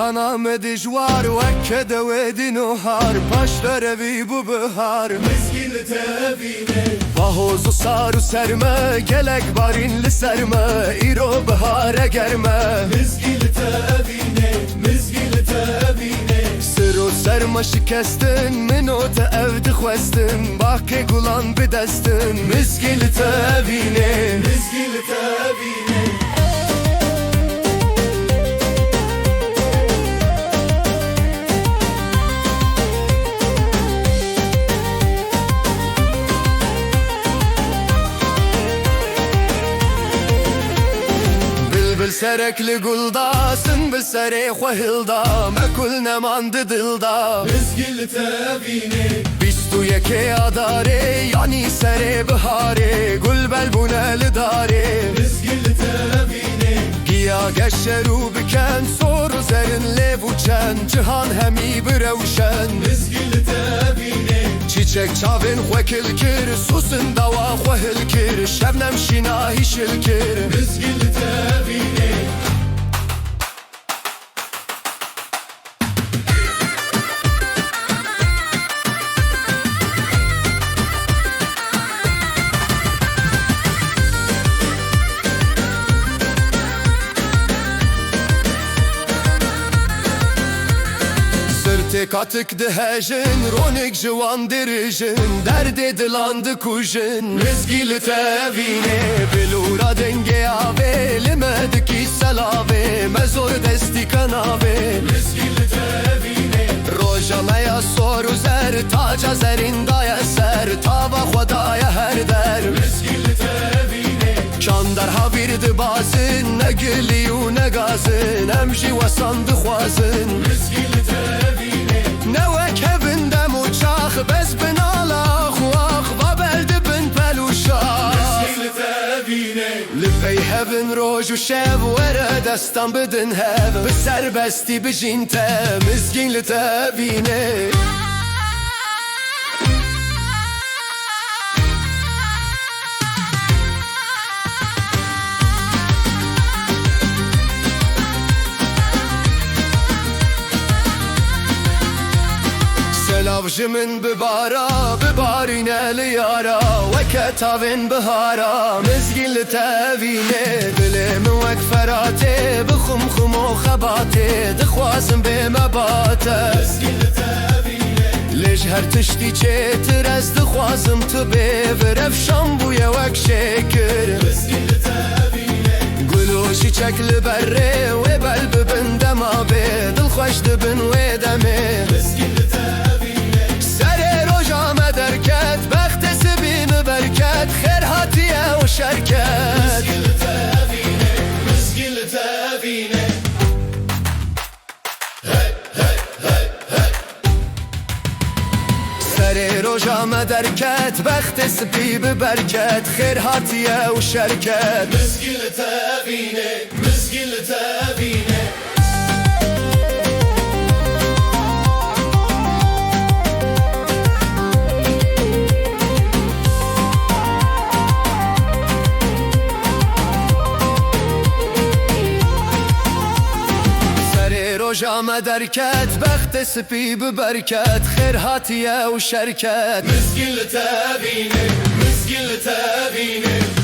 برنامه دجوار وكد ودي نهار باش دربي بو بهار مزگیل تبینه باهوز و سار و سرمه گلک بارین لسرمه ایرو بهاره گرمه مزگیل تبینه مزگیل تبینه سر و سرمه شکستن منو تأود خوستن باقی گلان بدستن مزگیل تبینه مزگیل تبینه بالسرك لقلدا سنبل سري خوهلدا ما كل نماند دلدا مزگیل تبینه بیستو یکی آداره یعنی سر بهاره گل بلبونه لداره مزگیل تبینه گیا گشرو بکن سور و زرن لیو چن جهان همی بروشن مزگیل تبینه چیچک چاوین خوکل کر سوسن دوا خوهل کر شبنم شیناهی شل کر مزگیل تبینه Katık dehejin, ronik jiwan dirijin Derdi dilandı kujin, mizgil tevine Bilura denge ave, limediki selave Mezor desti kanave, مزگیل تبینه Rojamaya soru zer, taca zerindaya ser Tava khodaya her der مزگیل تبینه Çandar habirdi bazın, ne gülü ne gazın Emji vasandı khwazın مزگیل تبینه نوک بندم و چاخ بس بنالا خواخ و بلد بن پلوشا مزگیل تبینه لفی هبن روش و شب وره دستان بدن هب بسر بستی بجین تا مزگین لتبینه سلاف من ببارا ببارين ليارا وكتافين بهارا مزگین لتبینه دلم وک فراتي بخمخم و خباتي دخوازم بمباته مزگیل تبینه ليش هر تشتي چتر از دخوازم تو بفرفشم بويا وك شكر مزگیل تبینه قلوشي چكل بره و بلب بندم آبه دل خوش دبن و دمه مزگیل تبینه درکت بخت سبیم برکت خیر هاتیه و شرکت مزگیل تبینه مزگیل تبینه سر روژام درکت بخت سبیم برکت خیر هاتیه و شرکت مزگیل تبینه مزگیل تبینه روژام درکت بخت سپی ببرکت خیر هاتیه و شرکت مزگیل تبینه مزگیل تبینه